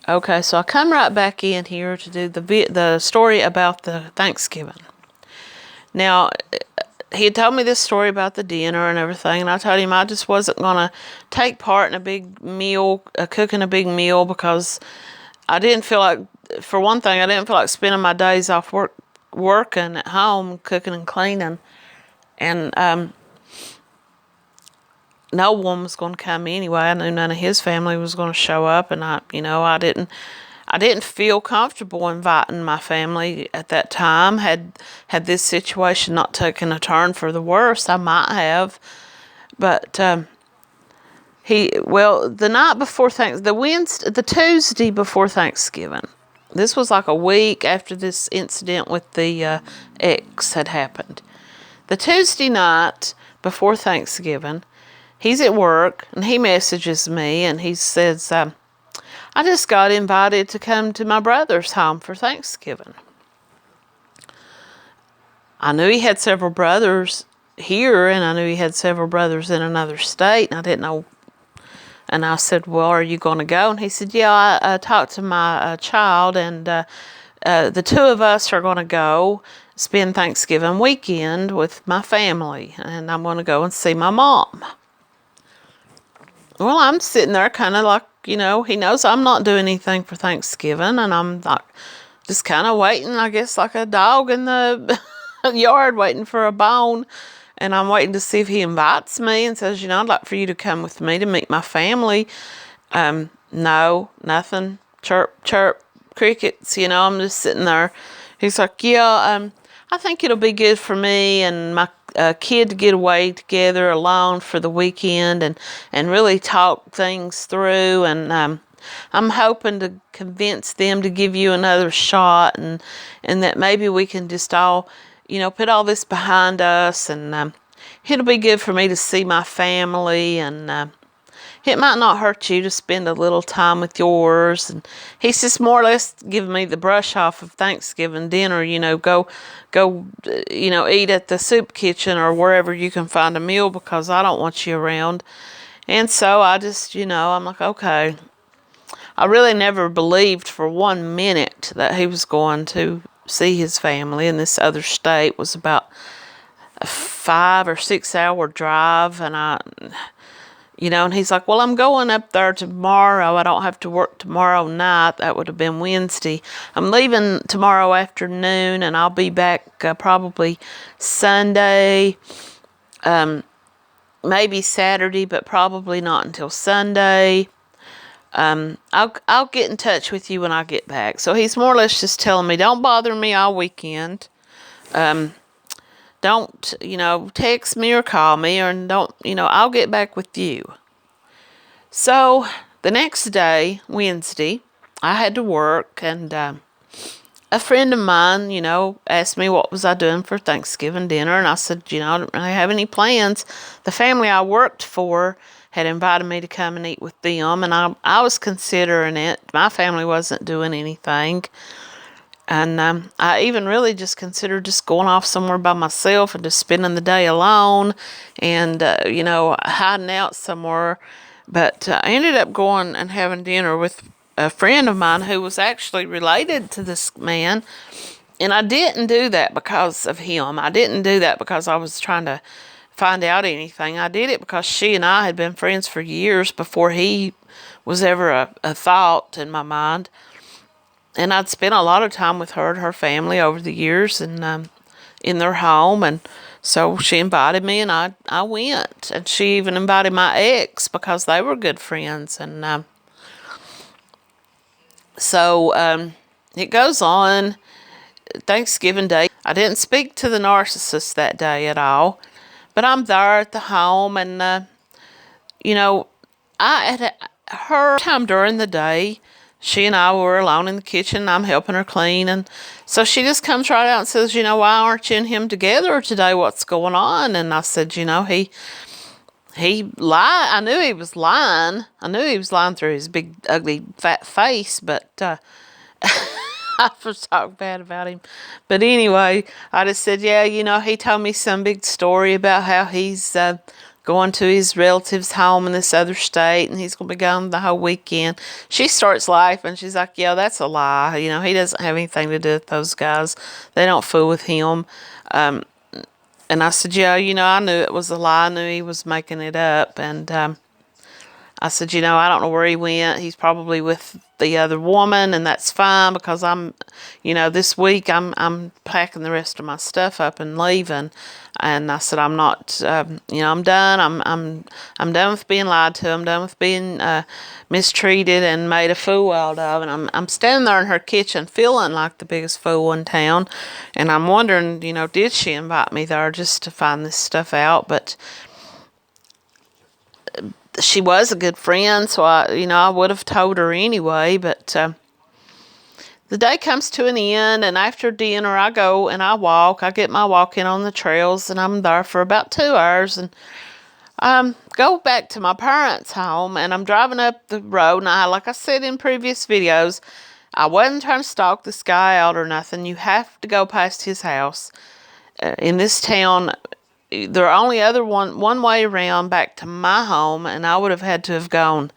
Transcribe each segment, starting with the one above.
Okay, so I come right back in here to do the story about the Thanksgiving. Now, he had told me this story about the dinner and everything, and I told him I just wasn't going to take part in a big meal, cooking a big meal, because I didn't feel like, for one thing, I didn't feel like spending my days off working at home, cooking and cleaning. And no one was going to come anyway. I knew none of his family was going to show up, and I didn't feel comfortable inviting my family at that time. Had this situation not taken a turn for the worse, I might have. But the night before the Tuesday before Thanksgiving. This was like a week after this incident with the ex had happened. The Tuesday night before Thanksgiving, he's at work, and he messages me, and he says, I just got invited to come to my brother's home for Thanksgiving. I knew he had several brothers here, and I knew he had several brothers in another state, and I didn't know. And I said, well, are you going to go? And he said, yeah, I talked to my child, and the two of us are going to go spend Thanksgiving weekend with my family, and I'm going to go and see my mom. Well, I'm sitting there kind of like, he knows I'm not doing anything for Thanksgiving, and I'm like just kind of waiting, I guess, like a dog in the yard waiting for a bone. And I'm waiting to see if he invites me and says, I'd like for you to come with me to meet my family. No, nothing. Chirp, chirp, crickets, I'm just sitting there. He's like, yeah, I think it'll be good for me and my kid to get away together alone for the weekend and really talk things through. And I'm hoping to convince them to give you another shot, and that maybe we can just all, put all this behind us, and it'll be good for me to see my family, and it might not hurt you to spend a little time with yours. And he's just more or less giving me the brush off of Thanksgiving dinner, go, eat at the soup kitchen or wherever you can find a meal, because I don't want you around. And so I just, I'm like, okay. I really never believed for 1 minute that he was going to see his family in this other state. It was about a 5 or 6 hour drive, and and he's like, well, I'm going up there tomorrow. I don't have to work tomorrow night. That would have been Wednesday. I'm leaving tomorrow afternoon, and I'll be back probably Sunday, maybe Saturday, but probably not until Sunday. I'll get in touch with you when I get back. So he's more or less just telling me, don't bother me all weekend. Don't, text me or call me, or don't, I'll get back with you. So the next day, Wednesday, I had to work, and a friend of mine, asked me what was I doing for Thanksgiving dinner, and I said, I don't really have any plans. The family I worked for had invited me to come and eat with them, and I was considering it. My family wasn't doing anything. And I even really just considered just going off somewhere by myself and just spending the day alone and, hiding out somewhere. But I ended up going and having dinner with a friend of mine who was actually related to this man. And I didn't do that because of him. I didn't do that because I was trying to find out anything. I did it because she and I had been friends for years before he was ever a thought in my mind. And I'd spent a lot of time with her and her family over the years, and in their home. And so she invited me, and I went. And she even invited my ex because they were good friends. And so it goes on. Thanksgiving Day, I didn't speak to the narcissist that day at all. But I'm there at the home, and, I had her time during the day. She and I were alone in the kitchen. I'm helping her clean. And so she just comes right out and says, why aren't you and him together today? What's going on? And I said, he lied. I knew he was lying. I knew he was lying through his big, ugly, fat face. But I was talking bad about him. But anyway, I just said, he told me some big story about how he's going to his relative's home in this other state, and he's going to be gone the whole weekend. She starts laughing. She's like, yeah, that's a lie. You know, he doesn't have anything to do with those guys. They don't fool with him. And I said, yeah, you know, I knew it was a lie. I knew he was making it up. And I said, you know, I don't know where he went. He's probably with the other woman, and that's fine because you know, this week I'm packing the rest of my stuff up and leaving. And I said, I'm not, you know, I'm done. I'm done with being lied to. I'm done with being mistreated and made a fool out of. And I'm standing there in her kitchen feeling like the biggest fool in town. And I'm wondering, you know, did she invite me there just to find this stuff out? But she was a good friend, so I would have told her anyway. But the day comes to an end, and after dinner, I go and I walk. I get my walk in on the trails, and I'm there for about 2 hours, and go back to my parents' home, and I'm driving up the road. And like I said in previous videos, I wasn't trying to stalk this guy out or nothing. You have to go past his house. In this town, there are only one way around back to my home, and I would have had to have gone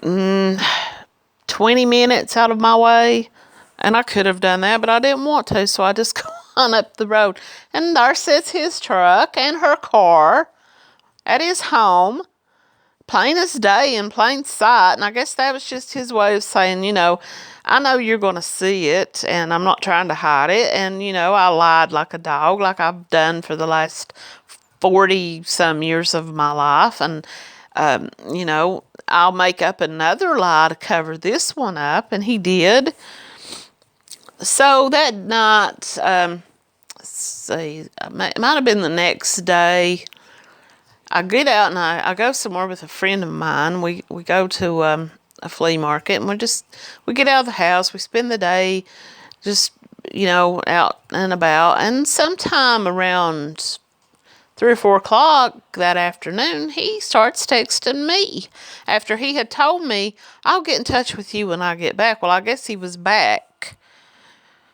20 minutes out of my way, and I could have done that, but I didn't want to, so I just gone up the road, and there sits his truck and her car at his home, plain as day in plain sight. And I guess that was just his way of saying, you know, I know you're going to see it, and I'm not trying to hide it. And, you know, I lied like a dog, like I've done for the last 40-some years of my life. And, you know, I'll make up another lie to cover this one up. And he did. So that night, let's see, it might have been the next day, I get out and I go somewhere with a friend of mine. We go to a flea market, and we get out of the house. We spend the day just, you know, out and about. And sometime around 3 or 4 o'clock that afternoon, he starts texting me after he had told me, I'll get in touch with you when I get back. Well, I guess he was back,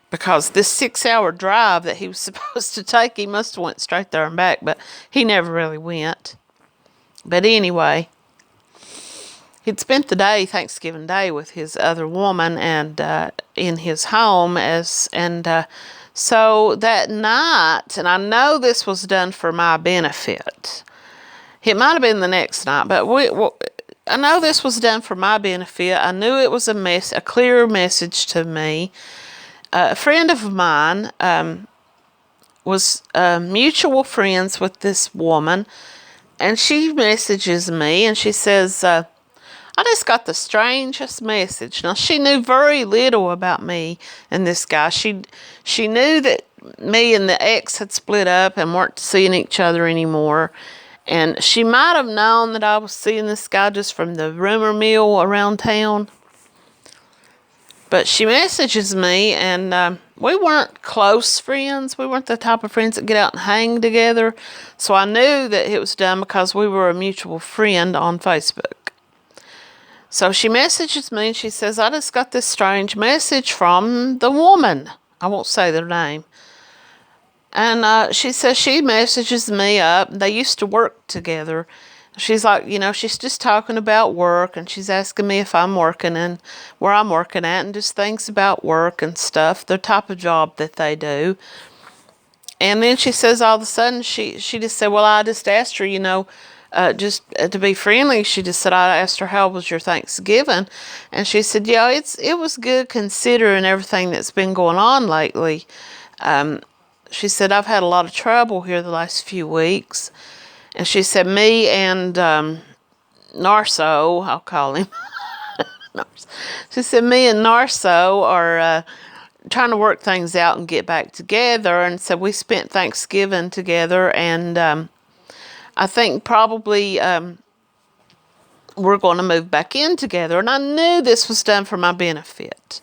because this 6-hour drive that he was supposed to take, he must have went straight there and back, but he never really went. But anyway, he'd spent the day, Thanksgiving Day, with his other woman and in his home. So that night, and I know this was done for my benefit. It might have been the next night, but I know this was done for my benefit. I knew it was a clear message to me. A friend of mine was mutual friends with this woman, and she messages me, and she says, I just got the strangest message. Now, she knew very little about me and this guy. She knew that me and the ex had split up and weren't seeing each other anymore. And she might have known that I was seeing this guy just from the rumor mill around town. But she messages me, and we weren't close friends. We weren't the type of friends that get out and hang together. So I knew that it was done because we were a mutual friend on Facebook. So she messages me, and she says, I just got this strange message from the woman. I won't say their name. And she says she messages me up. They used to work together. She's like, you know, she's just talking about work, and she's asking me if I'm working and where I'm working at, and just things about work and stuff, the type of job that they do. And then she says all of a sudden, she just said, well, I just asked her, you know, just to be friendly. She just said, I asked her, how was your Thanksgiving? And she said, yeah, it was good considering everything that's been going on lately. She said, I've had a lot of trouble here the last few weeks. And she said, me and Narso, I'll call him. She said, me and Narso are trying to work things out and get back together. And so we spent Thanksgiving together. And I think probably we're going to move back in together. And I knew this was done for my benefit.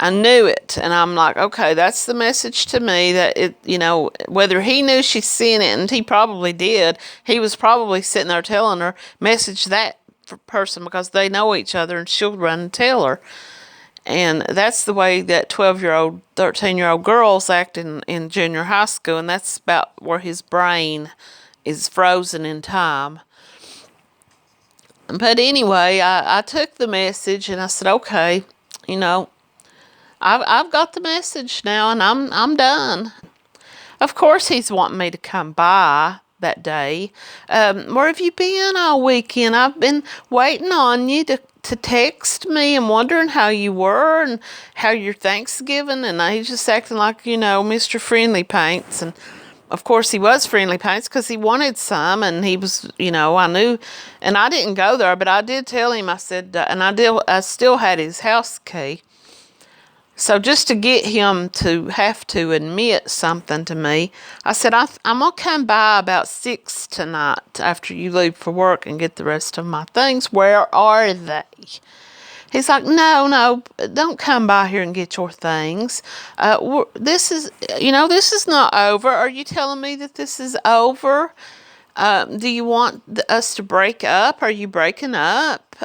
I knew it, and I'm like, okay, that's the message to me, that it, you know, whether he knew she's seen it, and he probably did, he was probably sitting there telling her, message that person because they know each other, and she'll run and tell her. And that's the way that 12-year-old, 13-year-old girls act in junior high school, and that's about where his brain is frozen in time. But anyway, I took the message and I said, okay, you know, I've got the message now and I'm done. Of course, he's wanting me to come by that day. Where have you been all weekend? I've been waiting on you to text me and wondering how you were and how your Thanksgiving. And he's just acting like, you know, Mr. Friendly Paints. And of course, he was Friendly Paints because he wanted some. And he was, you know, I knew. And I didn't go there, but I did tell him, I said, and I still had his house key. So just to get him to have to admit something to me, I said, I'm going to come by about 6 tonight after you leave for work and get the rest of my things. Where are they? He's like, no, don't come by here and get your things. This is not over. Are you telling me that this is over? Do you want us to break up? Are you breaking up?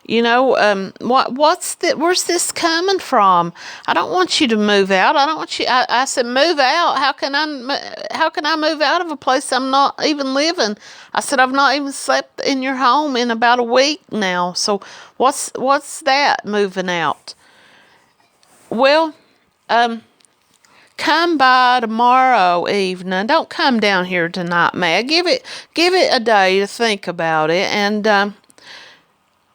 Where's this coming from? I don't want you to move out. I don't want you. I said, move out. How can I move out of a place I'm not even living? I said, I've not even slept in your home in about a week now. So what's that, moving out? Well, come by tomorrow evening. Don't come down here tonight, Meg. Give it a day to think about it, and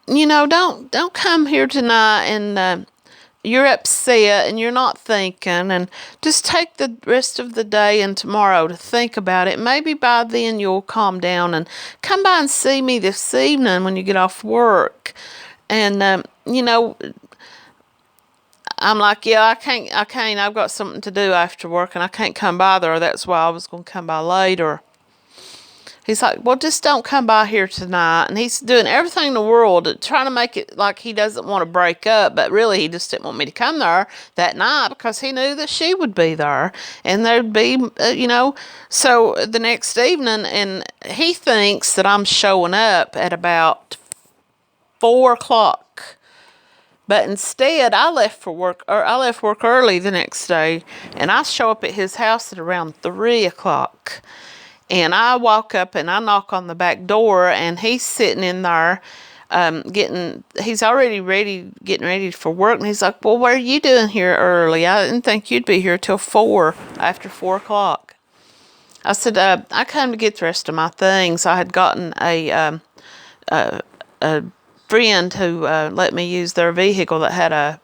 don't come here tonight and you're upset and you're not thinking, and just take the rest of the day and tomorrow to think about it. Maybe by then you'll calm down and come by and see me this evening when you get off work. And, I'm like, yeah, I can't. I've got something to do after work and I can't come by there. That's why I was going to come by later. He's like, well, just don't come by here tonight. And he's doing everything in the world, trying to make it like he doesn't want to break up. But really, he just didn't want me to come there that night because he knew that she would be there. And there'd be, so the next evening, and he thinks that I'm showing up at about 4 o'clock. But instead, I left work early the next day. And I show up at his house at around 3 o'clock. And I walk up and I knock on the back door, and he's sitting in there he's already getting ready for work. And he's like, well, what are you doing here early? I didn't think you'd be here till after 4 o'clock. I said, I came to get the rest of my things. I had gotten a friend who let me use their vehicle that had a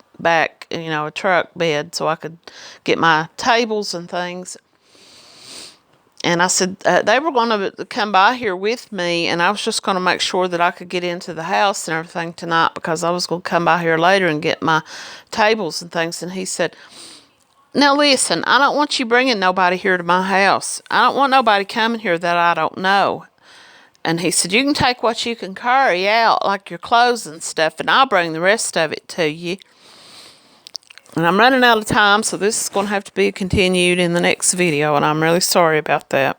truck bed, so I could get my tables and things. And I said, they were going to come by here with me, and I was just going to make sure that I could get into the house and everything tonight because I was going to come by here later and get my tables and things. And he said, now listen, I don't want you bringing nobody here to my house. I don't want nobody coming here that I don't know. And he said, you can take what you can carry out, like your clothes and stuff, and I'll bring the rest of it to you. And I'm running out of time, so this is going to have to be continued in the next video, and I'm really sorry about that.